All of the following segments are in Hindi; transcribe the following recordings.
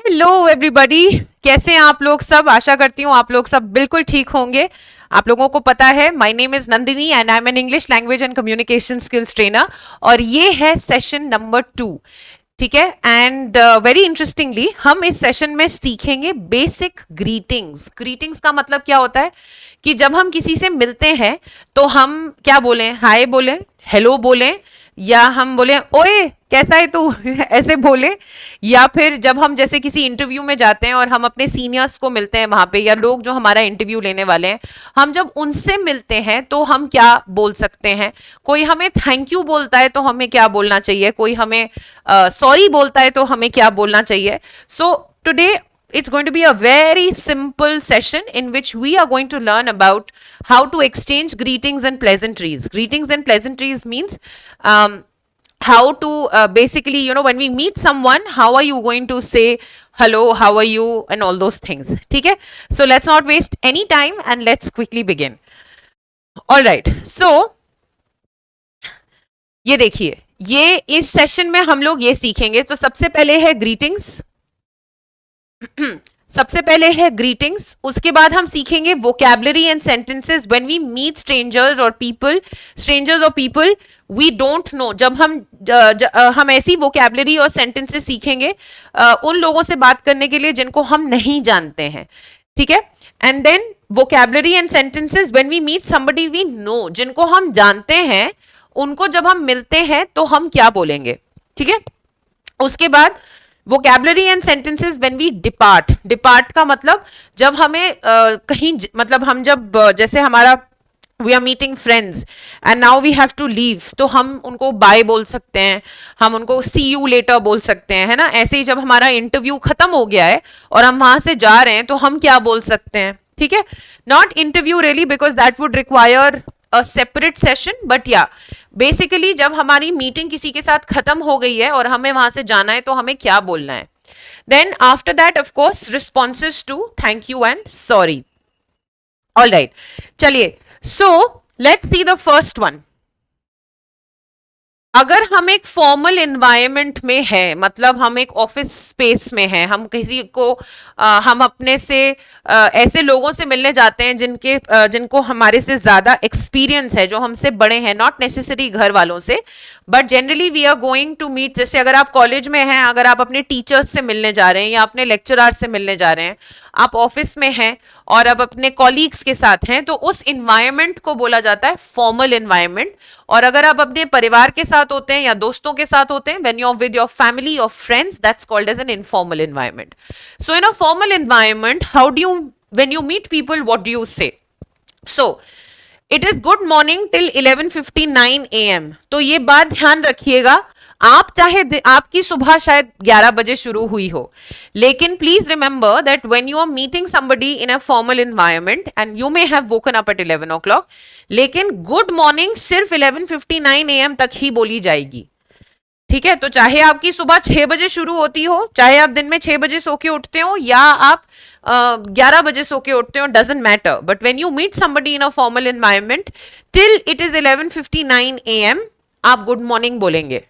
हेलो एवरीबॉडी, कैसे हैं आप लोग सब। आशा करती हूँ आप लोग सब बिल्कुल ठीक होंगे। आप लोगों को पता है my name is Nandini and I am an English language and communication skills trainer और ये है सेशन नंबर 2। ठीक है, एंड वेरी इंटरेस्टिंगली हम इस सेशन में सीखेंगे बेसिक ग्रीटिंग्स। ग्रीटिंग्स का मतलब क्या होता है कि जब हम किसी से मिलते हैं तो हम क्या बोलें, हाय बोलें, हेलो बोलें, या हम बोले ओए कैसा है तू ऐसे बोले। या फिर जब हम जैसे किसी इंटरव्यू में जाते हैं और हम अपने सीनियर्स को मिलते हैं वहां पे, या लोग जो हमारा इंटरव्यू लेने वाले हैं, हम जब उनसे मिलते हैं तो हम क्या बोल सकते हैं। कोई हमें थैंक यू बोलता है तो हमें क्या बोलना चाहिए, कोई हमें सॉरी बोलता है तो हमें क्या बोलना चाहिए। So today it's going to be a very simple session in which we are going to learn about how to exchange greetings and pleasantries. Greetings and pleasantries means how to basically, when we meet someone, how are you going to say hello, how are you, and all those things. ठीक है, so let's not waste any time and let's quickly begin. All right, so ये देखिए, ये इस सेशन में हम लोग ये सीखेंगे। तो सबसे पहले है ग्रीटिंग्स सबसे पहले है ग्रीटिंग्स, उसके बाद हम सीखेंगे vocabulary and sentences when we meet strangers और पीपल वी डोंट नो। जब हम ऐसी वोकैबुलरी और सेंटेंसेस सीखेंगे उन लोगों से बात करने के लिए जिनको हम नहीं जानते हैं। ठीक है, and then vocabulary and sentences when we meet somebody we know, जिनको हम जानते हैं उनको जब हम मिलते हैं तो हम क्या बोलेंगे। ठीक है, उसके बाद vocabulary and sentences when we depart. Depart का मतलब जब हमें कहीं मतलब हम जब जैसे हमारा we are meeting friends and now we have to leave, तो हम उनको बाय बोल सकते हैं, हम उनको सी यू लेटर बोल सकते हैं, है ना। ऐसे ही जब हमारा इंटरव्यू खत्म हो गया है और हम वहां से जा रहे हैं तो हम क्या बोल सकते हैं। ठीक है, not interview really because that would require a separate session, but या बेसिकली जब हमारी मीटिंग किसी के साथ खत्म हो गई है और हमें वहां से जाना है तो हमें क्या बोलना है। Then after that of course responses to thank you and sorry. All right, चलिए, so let's see the first one. अगर हम एक फॉर्मल एनवायरनमेंट में है, मतलब हम एक ऑफिस स्पेस में हैं, हम किसी को हम अपने से ऐसे लोगों से मिलने जाते हैं जिनको हमारे से ज़्यादा एक्सपीरियंस है, जो हमसे बड़े हैं, नॉट नेसेसरी घर वालों से, but generally we are going to meet. जैसे अगर आप कॉलेज में हैं, अगर आप अपने टीचर्स से मिलने जा रहे हैं या अपने लेक्चरर से मिलने जा रहे हैं, आप ऑफिस में हैं और अब अपने कॉलीग्स के साथ हैं, तो उस इन्वायरमेंट को बोला जाता है फॉर्मल इन्वायरमेंट। और अगर आप अपने परिवार के साथ होते हैं या दोस्तों के साथ होते हैं, when you are with your family और friends, that's called as an informal environment. So in a formal environment, how do you, when you meet people, what do you say. So it is good morning till 11:59 AM। तो ये बात ध्यान रखिएगा, आप चाहे आपकी सुबह शायद 11 बजे शुरू हुई हो, लेकिन please remember that when you are meeting somebody in a formal environment and you may have woken up at 11 o'clock, लेकिन गुड मॉर्निंग सिर्फ 11:59 AM तक ही बोली जाएगी। ठीक है, तो चाहे आपकी सुबह 6 बजे शुरू होती हो, चाहे आप दिन में 6 बजे सो के उठते हो या आप 11 बजे सो के उठते हो, doesn't matter, but when you meet somebody in a formal environment till it is 11:59 AM, आप गुड मॉर्निंग बोलेंगे।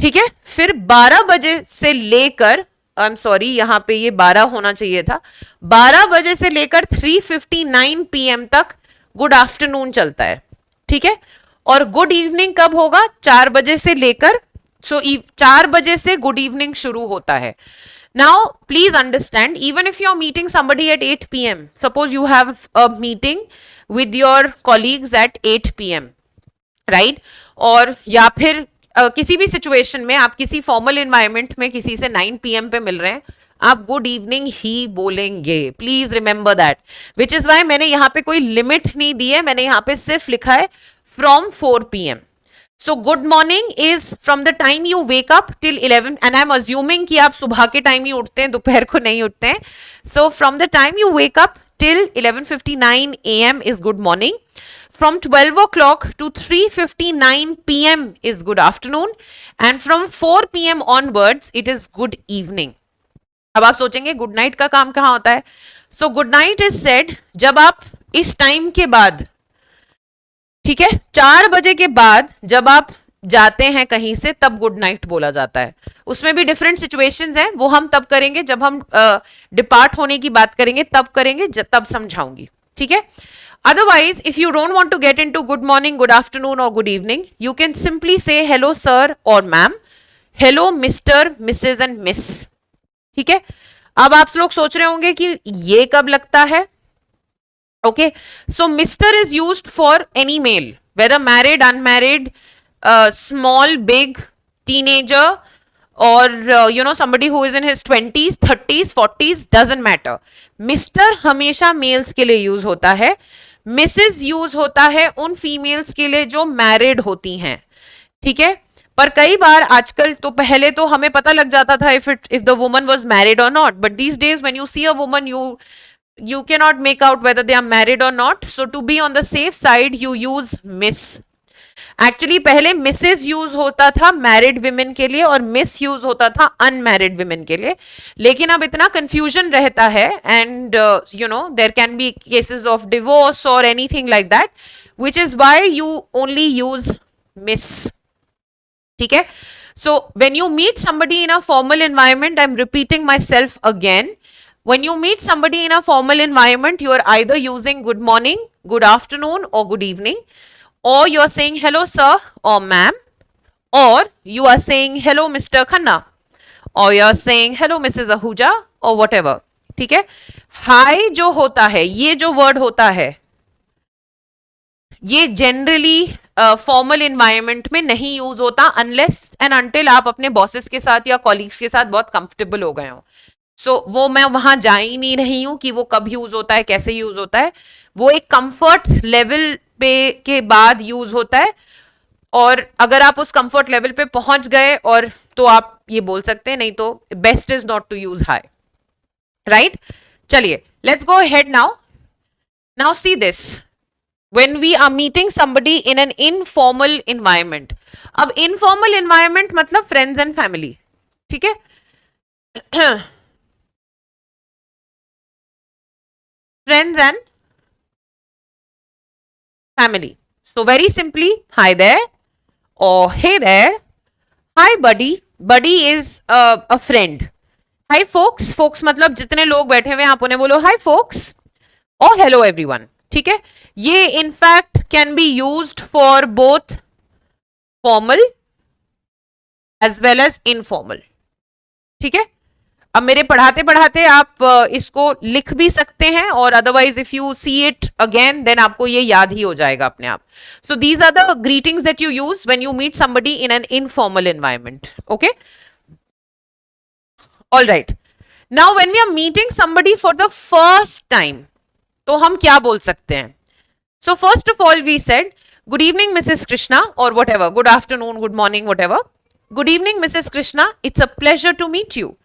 ठीक है, फिर 12 बजे से लेकर, आई एम सॉरी यहां पे ये 12 होना चाहिए था, 12 बजे से लेकर 3:59 PM तक गुड आफ्टरनून चलता है। ठीक है, और गुड इवनिंग कब होगा, 4 बजे से लेकर, सो 4 बजे से गुड इवनिंग शुरू होता है। Now please understand, even if you are meeting somebody at 8 PM, suppose you have a meeting with your colleagues at 8 PM, right, और या फिर किसी भी सिचुएशन में आप किसी फॉर्मल एनवायरनमेंट में किसी से 9 PM पे मिल रहे हैं, आप गुड इवनिंग ही बोलेंगे। Please remember that, which is why मैंने यहाँ पे कोई लिमिट नहीं दी है, मैंने यहाँ पे सिर्फ लिखा है from 4 PM। So good morning is from the time you wake up till 11, and I am assuming कि आप सुबह के टाइम ही उठते हैं, दोपहर को नहीं उठते हैं। So from the time you wake up till 11:59 AM is good morning. From 12 o'clock to 3:59 PM is good afternoon, and from 4 PM onwards it is good evening. अब आप सोचेंगे गुड नाइट का काम कहाँ होता है। So good night is said जब आप इस टाइम के बाद, ठीक है, 4 बजे के बाद जब आप जाते हैं कहीं से तब गुड नाइट बोला जाता है. उसमें भी डिफरेंट सिचुएशंस हैं, वो हम तब करेंगे जब हम डिपार्ट होने की बात करेंगे, तब करेंगे, तब समझाऊंगी. ठीक है. Otherwise, if you don't want to get into good morning, good afternoon or good evening, you can simply say hello sir or ma'am, hello Mr, Mrs and Miss. ठीक है. अब आप लोग सोच रहे होंगे कि ये कब लगता है. Okay, so Mr is used for any male, whether married, unmarried, small, big, teenager, or somebody who is in his 20s, 30s, 40s, doesn't matter. Mr हमेशा मेल्स के लिए यूज होता है. मिसेज यूज होता है उन फीमेल्स के लिए जो मैरिड होती हैं. ठीक है. पर कई बार आजकल, तो पहले तो हमें पता लग जाता था if the woman was married और not, but these days when you see a woman, you cannot make out whether they are married or not. So to be on the safe side, you use miss. Actually पहले मिसेज यूज होता था मैरिड विमेन के लिए और मिस यूज होता था अनमैरिड विमेन के लिए. लेकिन अब इतना कंफ्यूजन रहता है, and there can be cases of divorce और anything like that, which is why you only use Miss. ठीक है. So when you meet somebody in a formal environment, I am repeating myself again, when you meet somebody in a formal environment, you are either using good morning, good afternoon or good evening, or you are saying hello sir or ma'am, or you are saying hello Mr Khanna, or you are saying hello Mrs Ahuja or whatever. ठीक है. हाई जो होता है, ये जो वर्ड होता है, ये जनरली फॉर्मल एनवायरमेंट में नहीं यूज होता अनलेस एंड अनटिल आप अपने बॉसेस के साथ या कॉलीग्स के साथ बहुत कंफर्टेबल हो गए हो. सो वो मैं वहां जा ही नहीं रही हूं कि वो कब यूज होता है, कैसे यूज होता है. वो एक कंफर्ट लेवल पे के बाद यूज होता है, और अगर आप उस कंफर्ट लेवल पे पहुंच गए और तो आप ये बोल सकते हैं, नहीं तो best is not to use hi. Right. चलिए, let's go ahead now. Now see this, when we are meeting somebody in an informal environment. अब informal environment मतलब friends and family. ठीक है. friends and family. So very simply, hi there or hey there. Hi buddy. Buddy is a friend. Hi folks. Folks मतलब जितने लोग बैठे हुए हैं आप उन्हें बोलो hi folks or hello everyone. ठीक है. ये in fact can be used for both formal as well as informal. ठीक है. अब मेरे पढ़ाते पढ़ाते आप इसको लिख भी सकते हैं, और otherwise if you see it again then आपको ये याद ही हो जाएगा अपने आप. So these are the greetings that you use when you meet somebody in an informal environment. Okay. All right. Now when we are meeting somebody for the first time, तो हम क्या बोल सकते हैं? So first of all we said good evening Mrs. Krishna or whatever, good afternoon, good morning, whatever. Good evening Mrs. Krishna, it's a pleasure to meet you.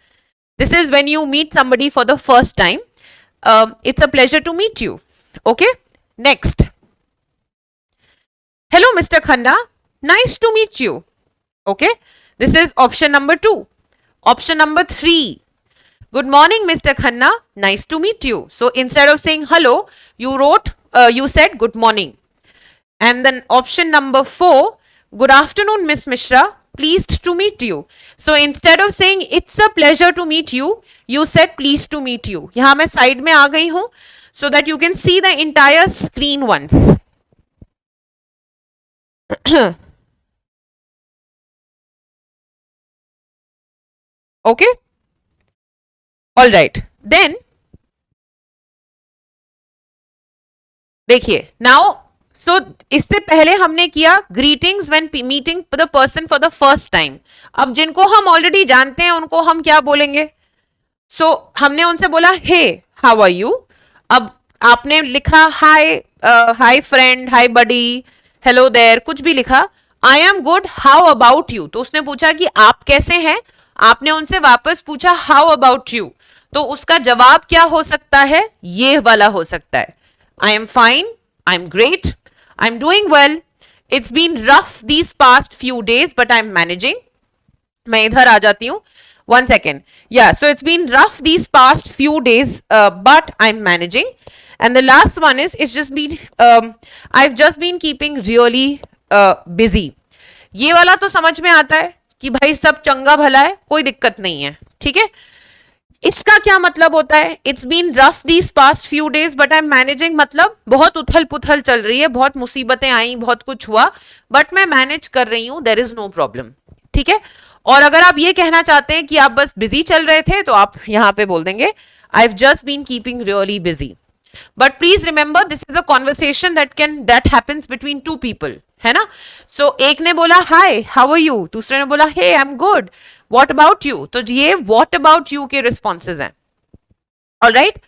This is when you meet somebody for the first time. It's a pleasure to meet you. Okay. Next. Hello Mr. Khanna, nice to meet you. Okay. This is option number 2. Option number 3. Good morning Mr. Khanna, nice to meet you. So instead of saying hello, you said good morning. And then option number 4, good afternoon Miss Mishra, pleased to meet you. So instead of saying it's a pleasure to meet you, you said pleased to meet you. यहाँ मैं side में आ गई हूँ so that you can see the entire screen once. Okay. All right. Then देखिए नाउ, सो इससे पहले हमने किया greetings when meeting the person for the first time. अब जिनको हम ऑलरेडी जानते हैं उनको हम क्या बोलेंगे? सो हमने उनसे बोला हे हाउ आर यू. अब आपने लिखा hi, hi friend, hi buddy, hello there, कुछ भी लिखा. I am good, how about you. तो उसने पूछा कि आप कैसे हैं. आपने उनसे वापस पूछा हाउ अबाउट यू. तो उसका जवाब क्या हो सकता है? ये वाला हो सकता है. I am fine, I'm great, I'm doing well. It's been rough these past few days, but I'm managing. मैं इधर आ जाती हूँ. 1 second. Yeah, so it's been rough these past few days, but I'm managing. And the last one is, it's just been, I've just been keeping really busy. ये वाला तो समझ में आता है कि भाई सब चंगा भला है, कोई दिक्कत नहीं है, ठीक है। इसका क्या मतलब होता है, it's been rough these past few days but I am managing, मतलब बहुत उथल पुथल चल रही है, बहुत मुसीबतें आई, बहुत कुछ हुआ, बट मैं मैनेज कर रही हूं, देर इज नो प्रॉब्लम, ठीक है। और अगर आप ये कहना चाहते हैं कि आप बस बिजी चल रहे थे, तो आप यहां पे बोल देंगे I have just been keeping really busy. But please remember this is a conversation that happens between two people, है ना। सो एक ने बोला हाय हाउ आर यू, दूसरे ने बोला hey I am good, what about you, तो ये व्हाट अबाउट यू के रिस्पॉन्सेज हैं। ऑलराइट,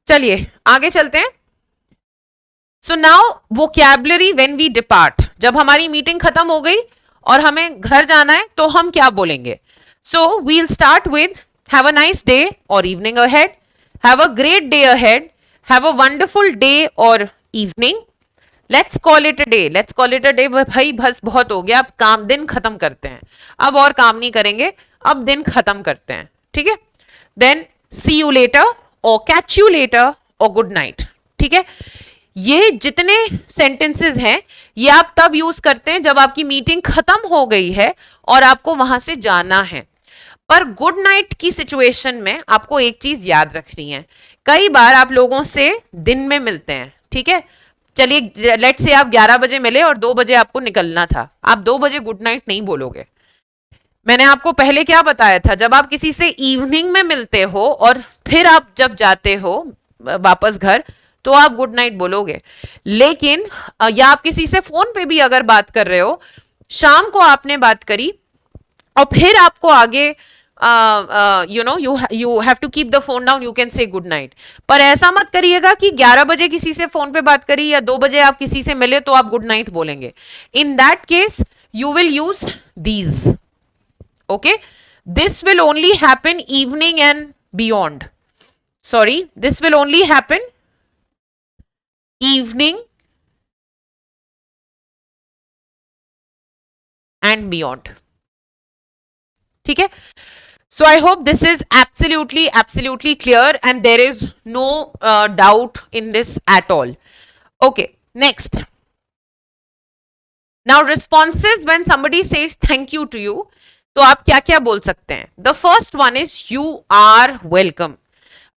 चलिए आगे चलते हैं। So now vocabulary when we depart, जब हमारी मीटिंग खत्म हो गई और हमें घर जाना है तो हम क्या बोलेंगे। So we'll start with have a nice day और evening ahead, have a great day ahead, have a wonderful day और evening, let's call it a day, let's call it a day, भाई बस बहुत हो गया, अब काम दिन खत्म करते हैं, अब और काम नहीं करेंगे, अब दिन खत्म करते हैं, ठीक है। देन सी यू लेटर और कैच यू लेटर और गुड नाइट, ठीक है। ये जितने सेंटेंसेस हैं ये आप तब यूज करते हैं जब आपकी मीटिंग खत्म हो गई है और आपको वहां से जाना है। पर गुड नाइट की सिचुएशन में आपको एक चीज याद रखनी है, कई बार आप लोगों से दिन में मिलते हैं, ठीक है। चलिए लेट से आप 11 बजे मिले और 2 बजे आपको निकलना था, आप 2 बजे गुड नाइट नहीं बोलोगे। मैंने आपको पहले क्या बताया था, जब आप किसी से इवनिंग में मिलते हो और फिर आप जब जाते हो वापस घर तो आप गुड नाइट बोलोगे। लेकिन या आप किसी से फोन पे भी अगर बात कर रहे हो, शाम को आपने बात करी और फिर आपको आगे you have to keep the phone down, you can say good night. पर ऐसा मत करिएगा कि 11 बजे किसी से फोन पे बात करी या 2 बजे आप किसी से मिले तो आप गुड नाइट बोलेंगे। In that case you will use these, okay. This will only happen evening and beyond, sorry this will only happen evening and beyond, ठीक है। So I hope this is absolutely clear and there is no doubt in this at all. Okay, next. Now responses when somebody says thank you to you, तो आप क्या क्या बोल सकते हैं। The first one is you are welcome.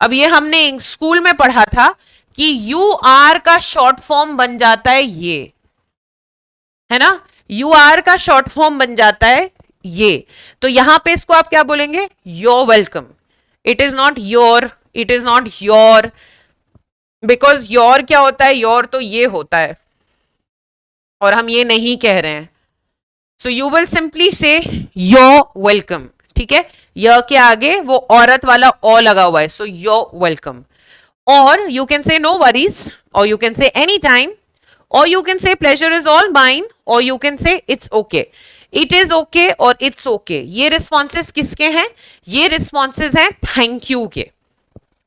अब ये हमने स्कूल में पढ़ा था कि यू आर का शॉर्ट फॉर्म बन जाता है ये, है ना, यू आर का शॉर्ट फॉर्म बन जाता है ये। तो यहां पे इसको आप क्या बोलेंगे, your welcome. It is not your, it is not your, because your क्या होता है, योर तो ये होता है और हम ये नहीं कह रहे हैं। सो यू विल सिंपली से योर वेलकम, ठीक है। य के आगे वो औरत वाला ओ लगा हुआ है, so your welcome. Or you can say no worries, or you can say anytime, or you can say pleasure is all mine, or you can say it's okay. It is okay और it's okay. ये responses किसके हैं, ये responses हैं thank you के,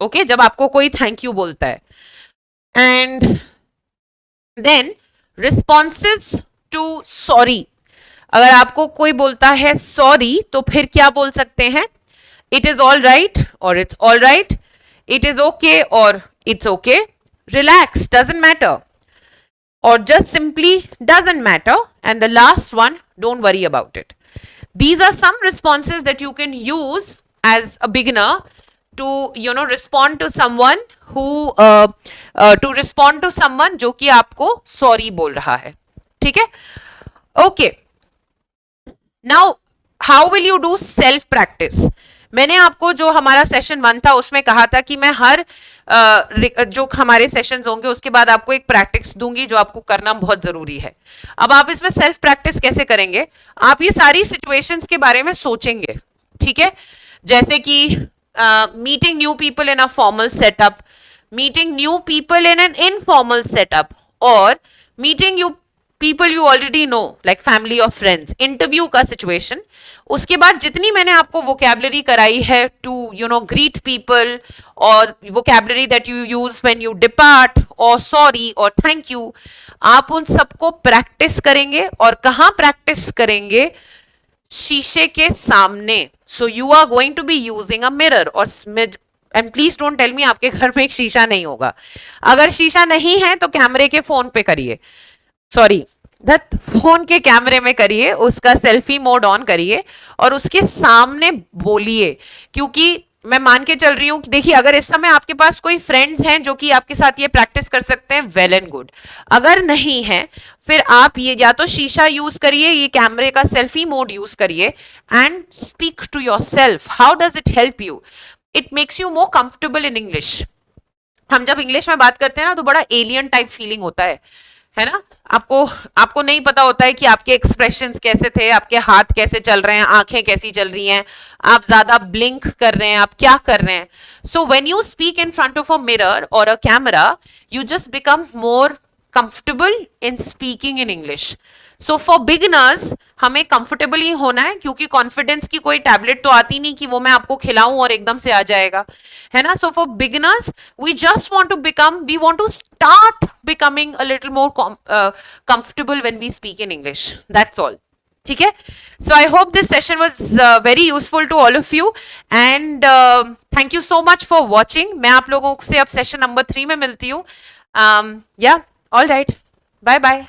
okay, जब आपको कोई thank you बोलता है। And then responses to sorry, अगर आपको कोई बोलता है sorry तो फिर क्या बोल सकते हैं, it is all right or it's all right, it is okay or it's okay, relax doesn't matter or just simply doesn't matter, and the last one, don't worry about it. These are some responses that you can use as a beginner to respond to someone who to respond to someone जो कि आपको sorry बोल रहा है, ठीक है। Okay, now how will you do self practice? मैंने आपको जो हमारा सेशन 1 था उसमें कहा था कि मैं हर जो हमारे सेशंस होंगे उसके बाद आपको एक प्रैक्टिस दूंगी जो आपको करना बहुत जरूरी है। अब आप इसमें सेल्फ प्रैक्टिस कैसे करेंगे, आप ये सारी सिचुएशंस के बारे में सोचेंगे, ठीक है। जैसे कि meeting new people in a formal setup, meeting new people in an informal setup, और meeting new people you already know like family और फ्रेंड्स, इंटरव्यू का सिचुएशन। उसके बाद जितनी मैंने आपको वोकैबुलरी कराई है टू ग्रीट पीपल, और vocabulary that you use when you depart और सॉरी और थैंक यू, आप उन सबको प्रैक्टिस करेंगे। और कहाँ प्रैक्टिस करेंगे, शीशे के सामने। So you are going to be using a mirror, और and please don't tell me आपके घर में एक शीशा नहीं होगा। अगर शीशा नहीं है तो कैमरे के फोन पे करिए, सॉरी दैट फोन के कैमरे में करिए, उसका सेल्फी मोड ऑन करिए और उसके सामने बोलिए। क्योंकि मैं मान के चल रही हूँ कि देखिए, अगर इस समय आपके पास कोई फ्रेंड्स हैं जो कि आपके साथ ये प्रैक्टिस कर सकते हैं, वेल एंड गुड। अगर नहीं है, फिर आप ये या तो शीशा यूज करिए, ये कैमरे का सेल्फी मोड यूज करिए and speak to yourself. How does it help you? It makes you more comfortable in English. हम जब इंग्लिश में बात करते हैं ना, तो बड़ा एलियन टाइप फीलिंग होता है ना। आपको आपको नहीं पता होता है कि आपके एक्सप्रेशंस कैसे थे, आपके हाथ कैसे चल रहे हैं, आंखें कैसी चल रही हैं, आप ज्यादा ब्लिंक कर रहे हैं, आप क्या कर रहे हैं। So when you speak in front of a mirror और a camera, you just become more comfortable in speaking in English. So for beginners हमें कंफर्टेबल ही होना है, क्योंकि कॉन्फिडेंस की कोई टैबलेट तो आती नहीं कि वो मैं आपको खिलाऊं और एकदम से आ जाएगा, है ना। So for beginners we just want to become, we want to start becoming a little more comfortable when we speak in English. That's all. ठीक है। So I hope this session was very useful to all of you and thank you so much for watching. मैं आप लोगों से अब सेशन नंबर 3 में मिलती हूँ। या ऑल राइट, बाय बाय।